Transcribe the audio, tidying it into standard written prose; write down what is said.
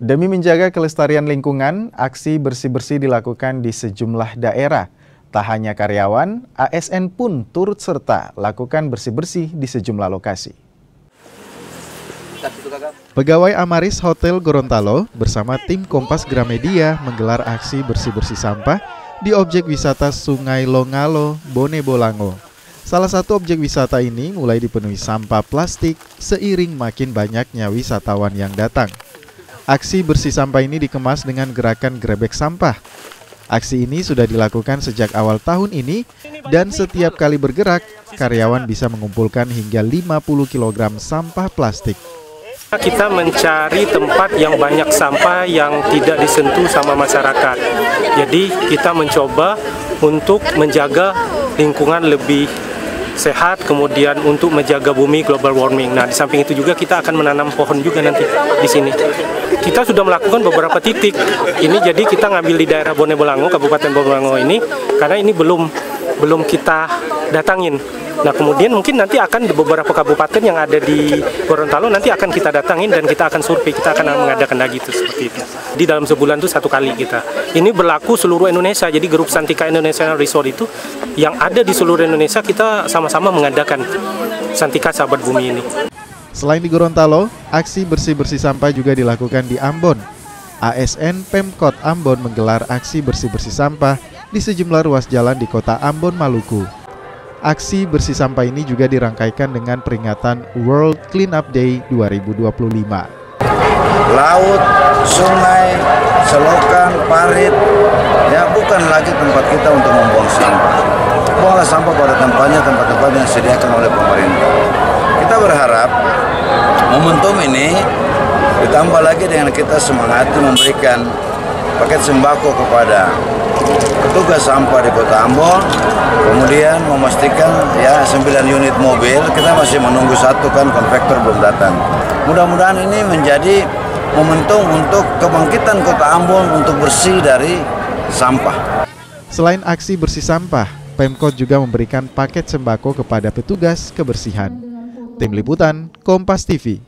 Demi menjaga kelestarian lingkungan, aksi bersih-bersih dilakukan di sejumlah daerah. Tak hanya karyawan, ASN pun turut serta lakukan bersih-bersih di sejumlah lokasi. Pegawai Amaris Hotel Gorontalo bersama tim Kompas Gramedia menggelar aksi bersih-bersih sampah di objek wisata Sungai Longalo, Bone Bolango. Salah satu objek wisata ini mulai dipenuhi sampah plastik seiring makin banyaknya wisatawan yang datang. Aksi bersih sampah ini dikemas dengan gerakan grebek sampah. Aksi ini sudah dilakukan sejak awal tahun ini dan setiap kali bergerak, karyawan bisa mengumpulkan hingga 50 kg sampah plastik. Kita mencari tempat yang banyak sampah yang tidak disentuh sama masyarakat. Jadi kita mencoba untuk menjaga lingkungan lebih sehat, kemudian untuk menjaga bumi global warming. Nah, di samping itu juga kita akan menanam pohon juga nanti di sini. Kita sudah melakukan beberapa titik. Ini jadi kita ngambil di daerah Bone Bolango, Kabupaten Bone Bolango ini, karena ini belum kita datangin. Nah, kemudian mungkin nanti akan beberapa kabupaten yang ada di Gorontalo nanti akan kita datangin dan kita akan survei, kita akan mengadakan lagi itu seperti itu. Di dalam sebulan itu 1 kali kita. Ini berlaku seluruh Indonesia. Jadi grup Santika Indonesia Resort itu yang ada di seluruh Indonesia kita sama-sama mengadakan Santika Sahabat Bumi ini. Selain di Gorontalo, aksi bersih-bersih sampah juga dilakukan di Ambon. ASN Pemkot Ambon menggelar aksi bersih-bersih sampah di sejumlah ruas jalan di kota Ambon, Maluku. Aksi bersih sampah ini juga dirangkaikan dengan peringatan World Cleanup Day 2025. Laut, sungai, selokan, parit, ya bukan lagi tempat kita untuk membuang sampah. Buanglah sampah pada tempatnya, tempat-tempat yang disediakan oleh pemerintah. Kita berharap momentum ini ditambah lagi dengan kita semangati memberikan paket sembako kepada petugas sampah di Kota Ambon, kemudian memastikan ya 9 unit mobil, kita masih menunggu satu kan, konvektor belum datang. Mudah-mudahan ini menjadi momentum untuk kebangkitan Kota Ambon untuk bersih dari sampah. Selain aksi bersih sampah, Pemkot juga memberikan paket sembako kepada petugas kebersihan. Tim Liputan, Kompas TV.